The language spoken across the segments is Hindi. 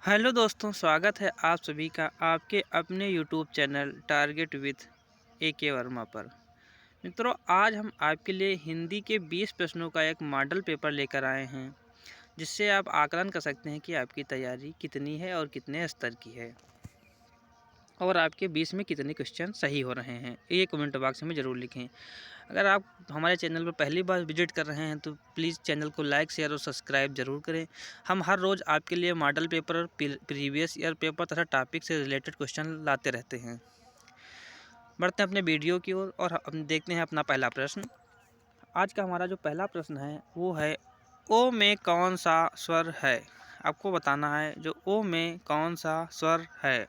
हेलो दोस्तों, स्वागत है आप सभी का आपके अपने YouTube channel target with AK Verma पर। मित्रों, आज हम आपके लिए हिंदी के 20 प्रश्नों का एक मॉडल पेपर लेकर आए हैं, जिससे आप आकलन कर सकते हैं कि आपकी तैयारी कितनी है और कितने स्तर की है और आपके 20 में कितने क्वेश्चन सही हो रहे हैं। ये कमेंट बॉक्स में ज़रूर लिखें। अगर आप हमारे चैनल पर पहली बार विजिट कर रहे हैं तो प्लीज़ चैनल को लाइक, शेयर और सब्सक्राइब ज़रूर करें। हम हर रोज़ आपके लिए model paper, previous year paper तथा टॉपिक से रिलेटेड क्वेश्चन लाते रहते हैं। बढ़ते हैं अपने वीडियो की ओर और हम देखते हैं अपना पहला प्रश्न। आज का हमारा जो पहला प्रश्न है वो है, ओ में कौन सा स्वर है। आपको बताना है जो ओ में कौन सा स्वर है।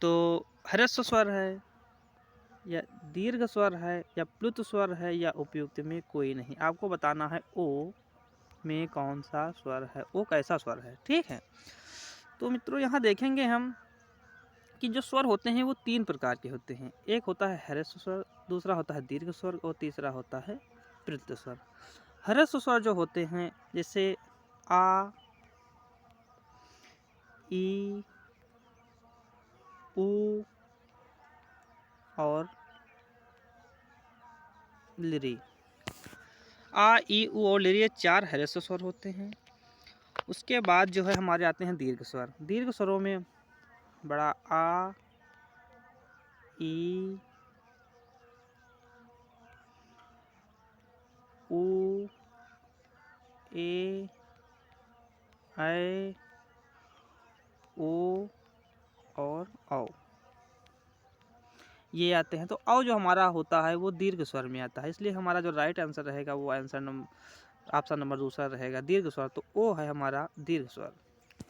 तो ह्रस्व स्वर है या दीर्घ स्वर है या प्लुत स्वर है या उपयुक्त में कोई नहीं। आपको बताना है ओ में कौन सा स्वर है, ओ कैसा स्वर है। ठीक है, तो मित्रों यहाँ देखेंगे हम कि जो स्वर होते हैं वो 3 प्रकार के होते हैं। एक होता है ह्रस्व स्वर, दूसरा होता है दीर्घ स्वर और तीसरा होता है प्लुत स्वर। ह्रस्व स्वर जो होते हैं जैसे आ, ई, ऊ और लिरी। आ, ई, ऊ और लिरी, ये 4 ह्रस्व स्वर होते हैं। उसके बाद जो है हमारे आते हैं दीर्घ स्वर। दीर्घ स्वरों में बड़ा आ, ई, ऊ, ए, ऐ, ओ और औ, ये आते हैं। तो औ जो हमारा होता है वो दीर्घ स्वर में आता है, इसलिए हमारा जो राइट आंसर रहेगा वो ऑप्शन नंबर दूसरा रहेगा, दीर्घ स्वर। तो ओ है हमारा दीर्घ स्वर।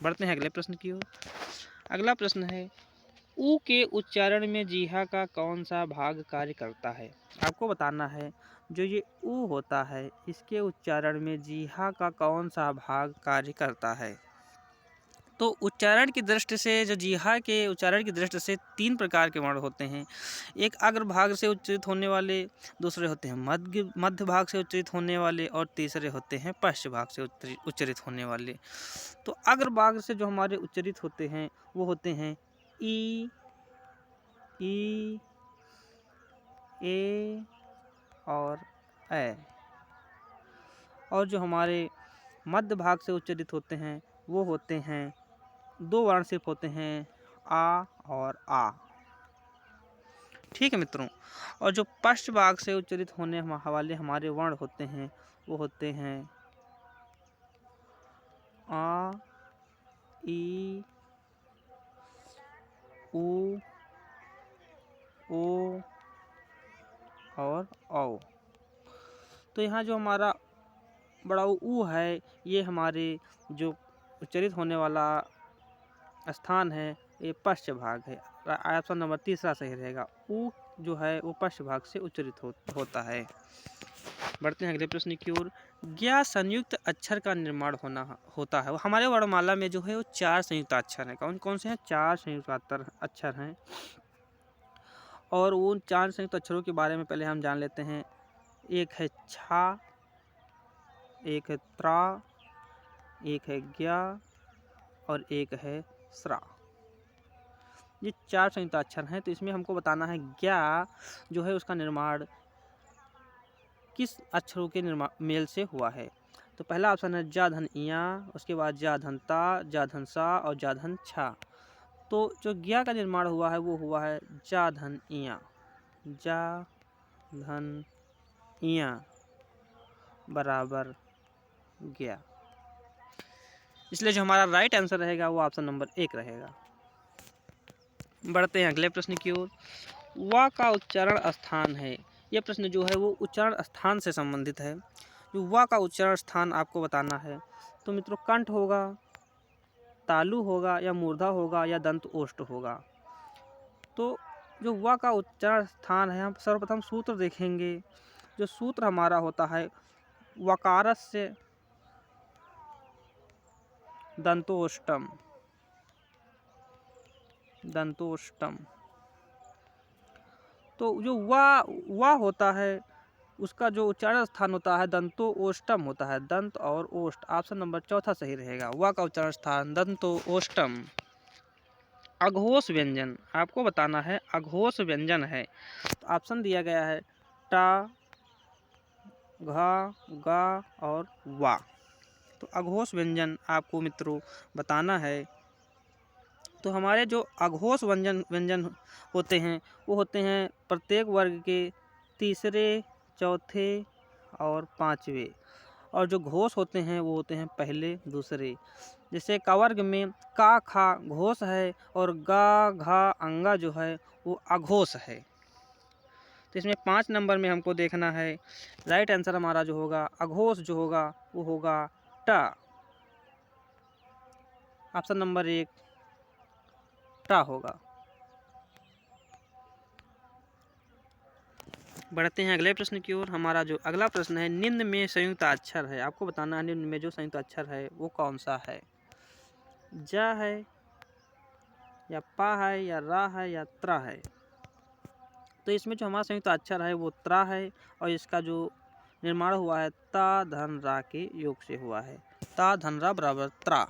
बढ़ते हैं अगले प्रश्न की ओर। अगला प्रश्न है, ऊ के उच्चारण में जीहा का कौन सा भाग कार्य करता है। आपको बताना है जो ये ऊ होता है इसके उच्चारण में जीहा का कौन सा भाग कार्य करता है। तो उच्चारण की दृष्टि से, जो जीहा के उच्चारण की दृष्टि से 3 प्रकार के वर्ण होते हैं। एक अग्रभाग से उच्चरित होने वाले, दूसरे होते हैं मध्य भाग से उच्चरित होने वाले और तीसरे होते हैं पश्च भाग से उच्चरित होने वाले। तो अग्रभाग से जो हमारे उच्चरित होते हैं वो होते हैं ई, ए और ऐ। और जो हमारे मध्य भाग से उच्चरित होते हैं वो होते हैं, 2 वर्ण सिर्फ होते हैं, आ और आ। ठीक है मित्रों। और जो पश्च भाग से उच्चरित होने वाले हमारे वर्ण होते हैं वो होते हैं आ, ई, ऊ, ओ और औ। तो यहाँ जो हमारा बड़ा ऊ है ये हमारे जो उच्चरित होने वाला स्थान है ये पश्च भाग है। ऑप्शन नंबर तीसरा सही रहेगा, ऊ जो है वो पश्च भाग से उच्चरित होता है। बढ़ते हैं अगले प्रश्न की ओर। ज्ञा संयुक्त अक्षर का निर्माण होता है। हमारे वर्णमाला में जो है वो 4 संयुक्त अक्षर हैं। कौन कौन से हैं? 4 संयुक्त अक्षर हैं। और उन 4 संयुक्त अक्षरों के बारे में पहले हम जान लेते हैं। एक है छा, एक है त्रा, एक है ज्ञा और एक है स्रा। ये 4 संयुक्त अक्षर हैं। तो इसमें हमको बताना है ज्ञा जो है उसका निर्माण किस अक्षरों के मेल से हुआ है। तो पहला ऑप्शन है जा धन इया, उसके बाद जा धन ता, जा धन सा और जा धन छा। तो जो ज्ञा का निर्माण हुआ है वो हुआ है जा धन इया। जा धन इया बराबर ज्ञा। इसलिए जो हमारा राइट आंसर रहेगा वो ऑप्शन नंबर 1 रहेगा। बढ़ते हैं अगले प्रश्न की ओर। वा का उच्चारण स्थान है। यह प्रश्न जो है वो उच्चारण स्थान से संबंधित है। जो वा का उच्चारण स्थान आपको बताना है। तो मित्रों, कंठ होगा, तालु होगा या मूर्धा होगा या दंत ओष्ठ होगा। तो जो वा का उच्चारण स्थान है, हम सर्वप्रथम सूत्र देखेंगे। जो सूत्र हमारा होता है वकारस्य दंतोष्टम, दंतोष्टम। तो जो वा होता है उसका जो उच्चारण स्थान होता है दंतो ओष्टम होता है, दंत और ओष्ट। ऑप्शन नंबर चौथा सही रहेगा, व का उच्चारण स्थान दंतो ओष्टम। अघोष व्यंजन आपको बताना है, अघोष व्यंजन है तो ऑप्शन दिया गया है टा, घा, गा और वा। तो अघोष व्यंजन आपको मित्रों बताना है। तो हमारे जो अघोष व्यंजन व्यंजन होते हैं वो होते हैं प्रत्येक वर्ग के तीसरे, चौथे और पांचवे, और जो घोष होते हैं वो होते हैं पहले, दूसरे। जैसे क वर्ग में का, खा घोष है और गा, घा, अंगा जो है वो अघोष है। तो इसमें 5 नंबर में हमको देखना है राइट आंसर हमारा जो होगा अघोष जो होगा वो होगा टा। ऑप्शन नंबर 1 टा होगा। बढ़ते हैं अगले प्रश्न की ओर। हमारा जो अगला प्रश्न है, निम्न में संयुक्त अक्षर है, आपको बताना है निम्न में जो संयुक्त अक्षर है वो कौन सा है। ज है या पा है या रा है या त्रा है। तो इसमें जो हमारा संयुक्त अक्षर है वो त्रा है, और इसका जो निर्माण हुआ है ता धन रा के योग से हुआ है, ता धन रा बराबर त्रा।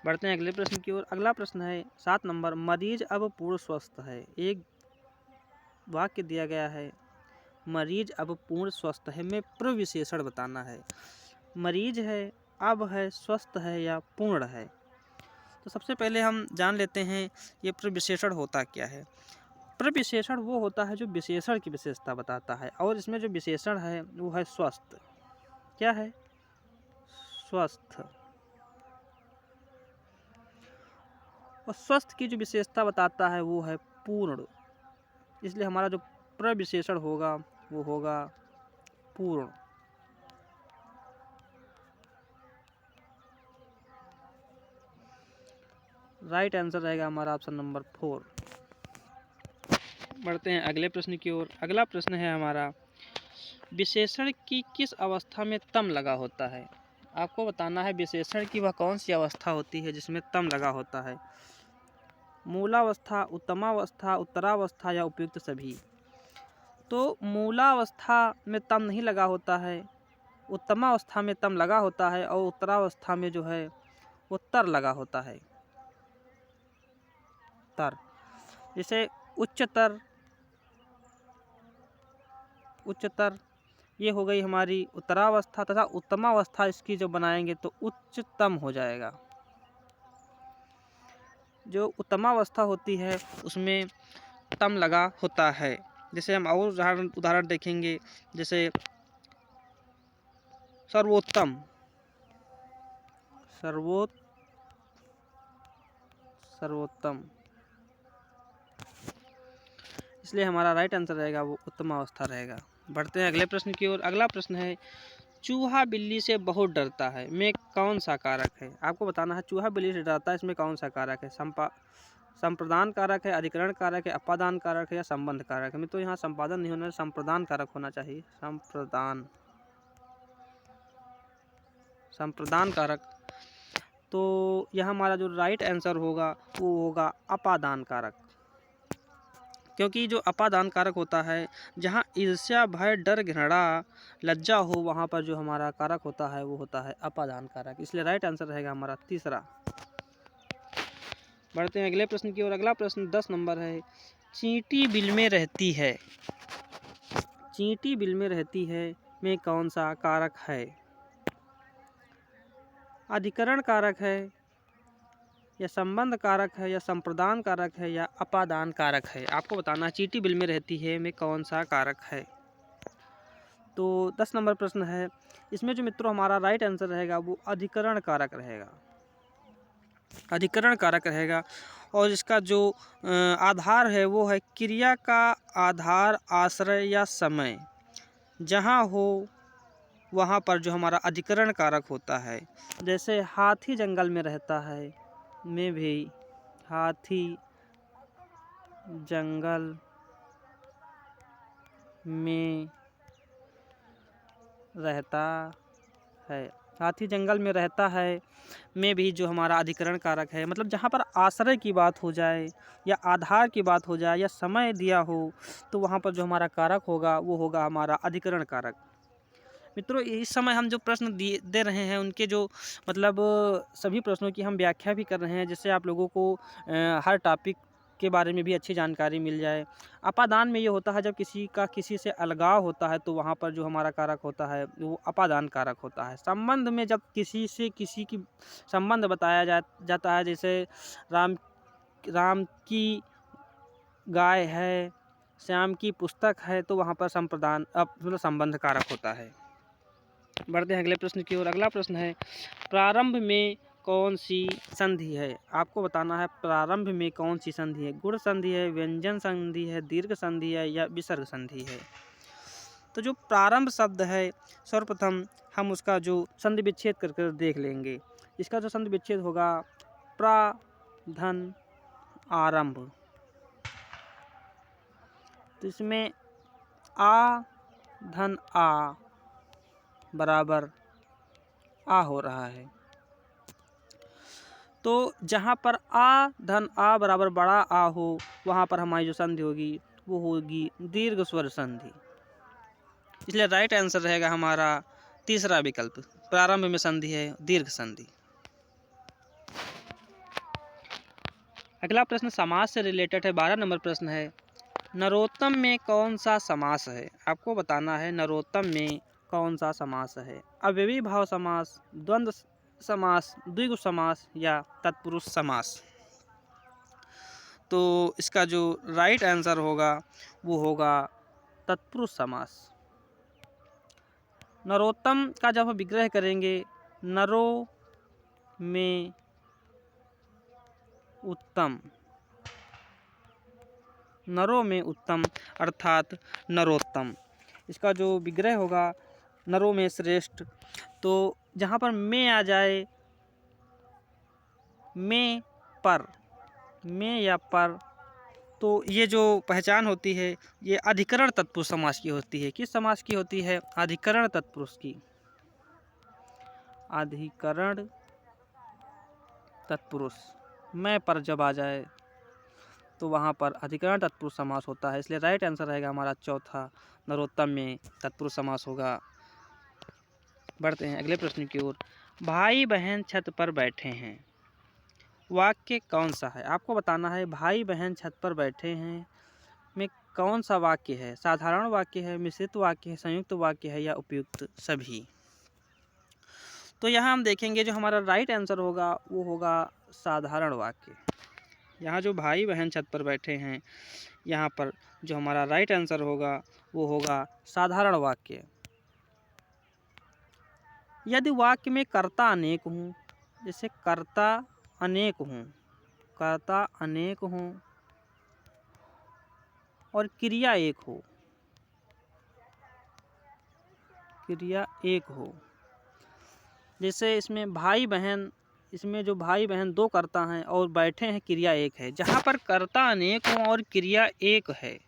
बढ़ते हैं अगले प्रश्न की ओर। अगला प्रश्न है 7 नंबर, मरीज अब पूर्ण स्वस्थ है। एक वाक्य दिया गया है, मरीज अब पूर्ण स्वस्थ है में प्रविशेषण बताना है। मरीज है, अब है, स्वस्थ है या पूर्ण है। तो सबसे पहले हम जान लेते हैं ये प्रविशेषण होता क्या है। प्रविशेषण वो होता है जो विशेषण की विशेषता बताता है, और इसमें जो विशेषण है वो है स्वस्थ। क्या है? स्वस्थ। और स्वस्थ की जो विशेषता बताता है वो है पूर्ण, इसलिए हमारा जो प्रविशेषण होगा वो होगा पूर्ण। राइट आंसर रहेगा हमारा ऑप्शन नंबर 4। बढ़ते हैं अगले प्रश्न की ओर। अगला प्रश्न है हमारा, विशेषण की किस अवस्था में तम लगा होता है। आपको बताना है विशेषण की वह कौन सी अवस्था होती है जिसमें तम लगा होता है। मूलावस्था, उत्तमावस्था, उत्तरावस्था या उपयुक्त सभी। तो मूलावस्था में तम नहीं लगा होता है, उत्तमावस्था में तम लगा होता है, और उत्तरावस्था में जो है वो तर लगा होता है, तर। जैसे उच्चतर, उच्चतर ये हो गई हमारी उत्तरावस्था, तथा उत्तमावस्था इसकी जो बनाएंगे तो उच्चतम हो जाएगा। जो उत्तमावस्था होती है उसमें तम लगा होता है। जैसे हम और उदाहरण देखेंगे, जैसे सर्वोत्तम, सर्वोत्तम, इसलिए हमारा राइट आंसर रहेगा वो उत्तमावस्था रहेगा। बढ़ते हैं अगले प्रश्न की ओर। अगला प्रश्न है, चूहा बिल्ली से बहुत डरता है में कौन सा कारक है। आपको बताना है चूहा बिल्ली से डरता है इसमें कौन सा कारक है। संप्रदान कारक है, अधिकरण कारक है, अपादान कारक है या संबंध कारक है। तो यहाँ संपादन नहीं होना, संप्रदान कारक होना चाहिए। संप्रदान कारक। तो यह हमारा जो राइट आंसर होगा वो होगा अपादान कारक, क्योंकि जो अपादान कारक होता है, जहाँ ईर्ष्या, भय, डर, घृणा, लज्जा हो, वहाँ पर जो हमारा कारक होता है वो होता है अपादान कारक, इसलिए राइट आंसर रहेगा हमारा तीसरा। बढ़ते हैं अगले प्रश्न की ओर। अगला प्रश्न 10 नंबर है, चींटी बिल में रहती है, चींटी बिल में रहती है में कौन सा कारक है। अधिकरण कारक है या संबंध कारक है या संप्रदान कारक है या अपादान कारक है। आपको बताना चींटी बिल में रहती है में कौन सा कारक है। तो 10 नंबर प्रश्न है, इसमें जो मित्रों हमारा राइट आंसर रहेगा वो अधिकरण कारक रहेगा, अधिकरण कारक रहेगा। और इसका जो आधार है वो है क्रिया का आधार, आश्रय या समय, जहाँ हो वहाँ पर जो हमारा अधिकरण कारक होता है। जैसे हाथी जंगल में रहता है में भी हाथी जंगल में रहता है, हाथी जंगल में रहता है में भी जो हमारा अधिकरण कारक है, मतलब जहाँ पर आश्रय की बात हो जाए या आधार की बात हो जाए या समय दिया हो, तो वहाँ पर जो हमारा कारक होगा वो होगा हमारा अधिकरण कारक। मित्रों, इस समय हम जो प्रश्न दे रहे हैं उनके जो मतलब सभी प्रश्नों की हम व्याख्या भी कर रहे हैं, जिससे आप लोगों को हर टॉपिक के बारे में भी अच्छी जानकारी मिल जाए। अपादान में ये होता है जब किसी का किसी से अलगाव होता है तो वहाँ पर जो हमारा कारक होता है वो अपादान कारक होता है। संबंध में जब किसी से किसी की संबंध बताया जाता है, जैसे राम राम की गाय है, श्याम की पुस्तक है, तो वहाँ पर संप्रदान मतलब संबंध कारक होता है। बढ़ते हैं अगले प्रश्न की ओर। अगला प्रश्न है, प्रारंभ में कौन सी संधि है? आपको बताना है प्रारंभ में कौन सी संधि है। गुण संधि है, व्यंजन संधि है, दीर्घ संधि है या विसर्ग संधि है। तो जो प्रारंभ शब्द है, सर्वप्रथम हम उसका जो संधि विच्छेद कर देख लेंगे। इसका जो संधि विच्छेद होगा, प्रा धन आरंभ, तो इसमें आ धन आ बराबर आ हो रहा है। तो जहाँ पर आ धन आ बराबर बड़ा आ हो, वहाँ पर हमारी जो संधि होगी वो होगी दीर्घ स्वर संधि। इसलिए राइट आंसर रहेगा हमारा तीसरा विकल्प, प्रारंभ में संधि है दीर्घ संधि। अगला प्रश्न समास से रिलेटेड है, 12 नंबर प्रश्न है, नरोत्तम में कौन सा समास है? आपको बताना है नरोत्तम में कौन सा समास है। अव्ययी भाव समास, द्वंद्व समास, द्विगु समास या तत्पुरुष समास। तो इसका जो राइट आंसर होगा वो होगा तत्पुरुष समास। नरोत्तम का जब हम विग्रह करेंगे, नरो में उत्तम, नरों में उत्तम अर्थात नरोत्तम, इसका जो विग्रह होगा नरों में श्रेष्ठ। तो जहाँ पर में आ जाए, में पर, में या पर, तो ये जो पहचान होती है ये अधिकरण तत्पुरुष समास की होती है। किस समास की होती है? अधिकरण तत्पुरुष की। अधिकरण तत्पुरुष में पर जब आ जाए तो वहाँ पर अधिकरण तत्पुरुष समास होता है। इसलिए राइट आंसर रहेगा हमारा चौथा, नरोत्तम में तत्पुरुष समास होगा। बढ़ते हैं अगले प्रश्न की ओर। भाई बहन छत पर बैठे हैं, वाक्य कौन सा है? आपको बताना है भाई बहन छत पर बैठे हैं में कौन सा वाक्य है। साधारण वाक्य है, मिश्रित वाक्य है, संयुक्त वाक्य है या उपयुक्त सभी। तो यहाँ हम देखेंगे जो हमारा राइट आंसर होगा वो होगा साधारण वाक्य। यहाँ जो भाई बहन छत पर बैठे हैं, यहाँ पर जो हमारा राइट आंसर होगा वो होगा साधारण वाक्य। यदि वाक्य में कर्ता अनेक हूँ, जैसे कर्ता अनेक हूँ, कर्ता अनेक हूँ और क्रिया एक हो, क्रिया एक हो, जैसे इसमें भाई बहन, इसमें जो भाई बहन दो कर्ता हैं और बैठे हैं, क्रिया एक है। जहाँ पर कर्ता अनेक हो और क्रिया एक है,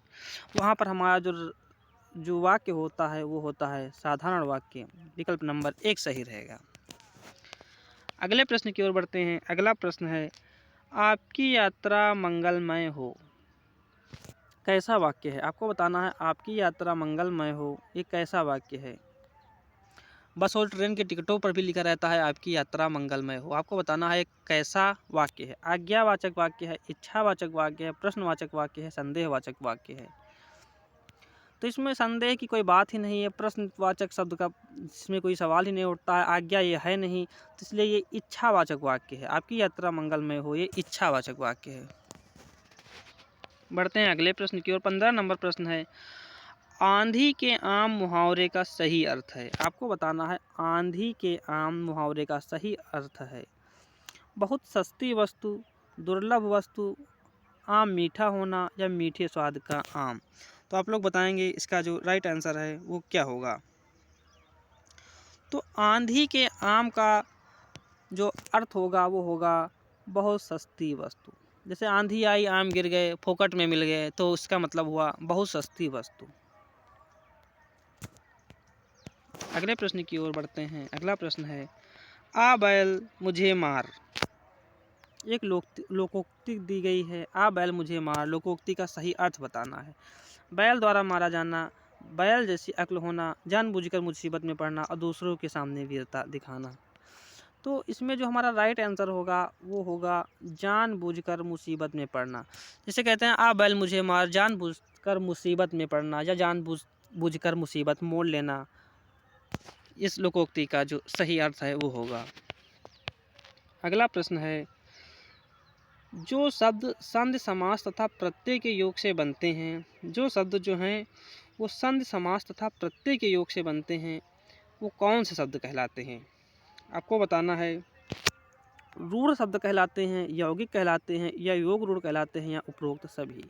वहाँ पर हमारा जो वाक्य होता है वो होता है साधारण वाक्य। विकल्प नंबर 1 सही रहेगा। अगले प्रश्न की ओर बढ़ते हैं। अगला प्रश्न है, आपकी यात्रा मंगलमय हो, कैसा वाक्य है? आपको बताना है आपकी यात्रा मंगलमय हो, ये कैसा वाक्य है। बस और ट्रेन के टिकटों पर भी लिखा रहता है आपकी यात्रा मंगलमय हो। आपको बताना है कैसा वाक्य है। आज्ञावाचक वाक्य है, इच्छावाचक वाक्य है, प्रश्नवाचक वाक्य है, संदेहवाचक वाक्य है। तो इसमें संदेह की कोई बात ही नहीं है, प्रश्नवाचक शब्द का इसमें कोई सवाल ही नहीं उठता है, आज्ञा ये है नहीं, तो इसलिए ये इच्छावाचक वाक्य है। आपकी यात्रा मंगलमय हो, ये इच्छावाचक वाक्य है। बढ़ते हैं अगले प्रश्न की ओर। 15 नंबर प्रश्न है, आंधी के आम मुहावरे का सही अर्थ है। आपको बताना है आंधी के आम मुहावरे का सही अर्थ है। बहुत सस्ती वस्तु, दुर्लभ वस्तु, आम मीठा होना या मीठे स्वाद का आम। तो आप लोग बताएंगे इसका जो राइट आंसर है वो क्या होगा। तो आंधी के आम का जो अर्थ होगा वो होगा बहुत सस्ती वस्तु। जैसे आंधी आई, आम गिर गए, फोकट में मिल गए, तो उसका मतलब हुआ बहुत सस्ती वस्तु। अगले प्रश्न की ओर बढ़ते हैं। अगला प्रश्न है, आ बैल मुझे मार। एक लोकोक्ति दी गई है, आ बैल मुझे मार। लोकोक्ति का सही अर्थ बताना है। बैल द्वारा मारा जाना, बैल जैसी अक्ल होना, जानबूझकर मुसीबत में पड़ना और दूसरों के सामने वीरता दिखाना। तो इसमें जो हमारा राइट आंसर होगा वो होगा जानबूझकर मुसीबत में पड़ना। जिसे कहते हैं आ बैल मुझे मार, जानबूझकर मुसीबत में पड़ना या जानबूझकर मुसीबत मोल लेना। इस लोकोक्ति का जो सही अर्थ है वो होगा। अगला प्रश्न है, जो शब्द संधि समास तथा प्रत्यय के योग से बनते हैं, जो शब्द जो हैं वो संधि समास तथा प्रत्यय के योग से बनते हैं, वो कौन से शब्द कहलाते हैं? आपको बताना है। रूढ़ शब्द कहलाते हैं, यौगिक कहलाते हैं, या योग रूढ़ कहलाते हैं, या उपरोक्त सभी।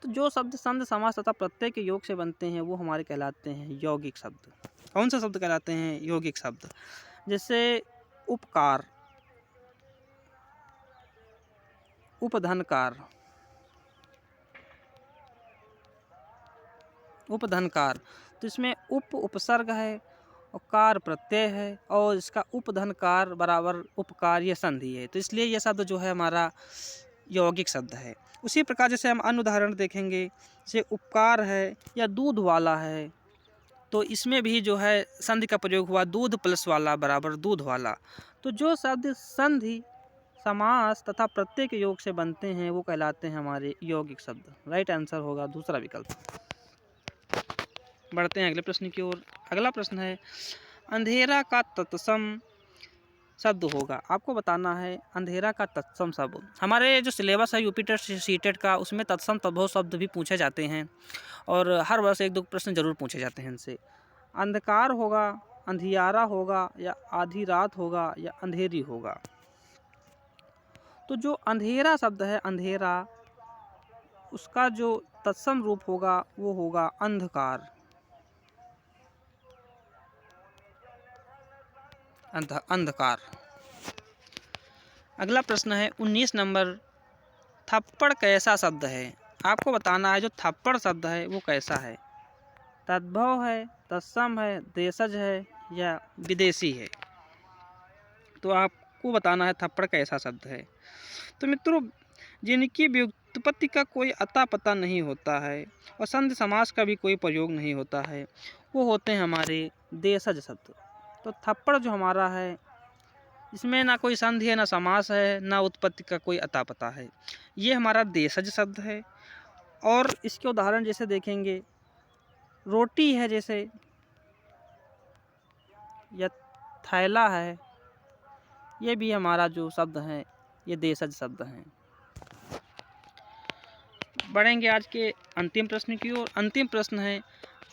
तो जो शब्द संधि समास तथा प्रत्यय के योग से बनते हैं वो हमारे कहलाते हैं यौगिक शब्द। कौन से शब्द कहलाते हैं? यौगिक शब्द। जैसे उपकार, उपधनकार, उपधनकार। तो इसमें उपसर्ग है और कार प्रत्यय है और इसका उपधनकार बराबर उपकार ये संधि है, तो इसलिए यह शब्द जो है हमारा यौगिक शब्द है। उसी प्रकार जैसे हम अन्य उदाहरण देखेंगे, जैसे उपकार है या दूध वाला है, तो इसमें भी जो है संधि का प्रयोग हुआ, दूध प्लस वाला बराबर दूध वाला। तो जो शब्द संधि समास तथा प्रत्यय के योग से बनते हैं वो कहलाते हैं हमारे यौगिक शब्द। राइट आंसर होगा दूसरा विकल्प। बढ़ते हैं अगले प्रश्न की ओर। अगला प्रश्न है, अंधेरा का तत्सम शब्द होगा। आपको बताना है अंधेरा का तत्सम शब्द। हमारे जो सिलेबस है यूपी टेट सीटेट का, उसमें तत्सम तद्भव शब्द भी पूछे जाते हैं और हर वर्ष 1-2 प्रश्न जरूर पूछे जाते हैं इनसे। अंधकार होगा, अंधियारा होगा, या आधी रात होगा, या अंधेरी होगा। तो जो अंधेरा शब्द है, अंधेरा, उसका जो तत्सम रूप होगा वो होगा अंधकार। अंधकार। अगला प्रश्न है 19 नंबर, थप्पड़ कैसा शब्द है? आपको बताना है जो थप्पड़ शब्द है वो कैसा है। तद्भव है, तत्सम है, देशज है, या विदेशी है। तो आपको बताना है थप्पड़ कैसा शब्द है। तो मित्रों, जिनकी व्युत्पत्ति का कोई अता पता नहीं होता है और संधि समास का भी कोई प्रयोग नहीं होता है, वो होते हैं हमारे देशज शब्द। तो थप्पड़ जो हमारा है, इसमें ना कोई संधि है, ना समास है, ना उत्पत्ति का कोई अता पता है, ये हमारा देशज शब्द है। और इसके उदाहरण जैसे देखेंगे, रोटी है जैसे, या थैला है, ये भी हमारा जो शब्द है ये देशज शब्द हैं। बढ़ेंगे आज के अंतिम प्रश्न की ओर। अंतिम प्रश्न है,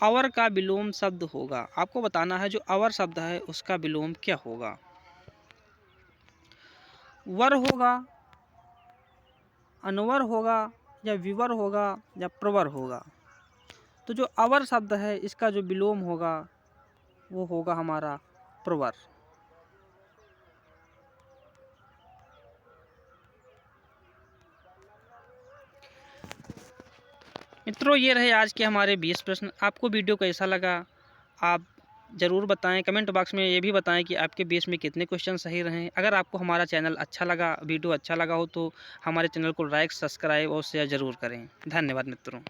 अवर का विलोम शब्द होगा। आपको बताना है जो अवर शब्द है उसका विलोम क्या होगा। वर होगा, अनवर होगा, या विवर होगा, या प्रवर होगा। तो जो अवर शब्द है इसका जो विलोम होगा वो होगा हमारा प्रवर। मित्रों, ये रहे आज के हमारे 20 प्रश्न। आपको वीडियो कैसा लगा आप ज़रूर बताएं। कमेंट बॉक्स में ये भी बताएं कि आपके 20 में कितने क्वेश्चन सही रहे। अगर आपको हमारा चैनल अच्छा लगा, वीडियो अच्छा लगा हो, तो हमारे चैनल को लाइक, सब्सक्राइब और शेयर ज़रूर करें। धन्यवाद मित्रों।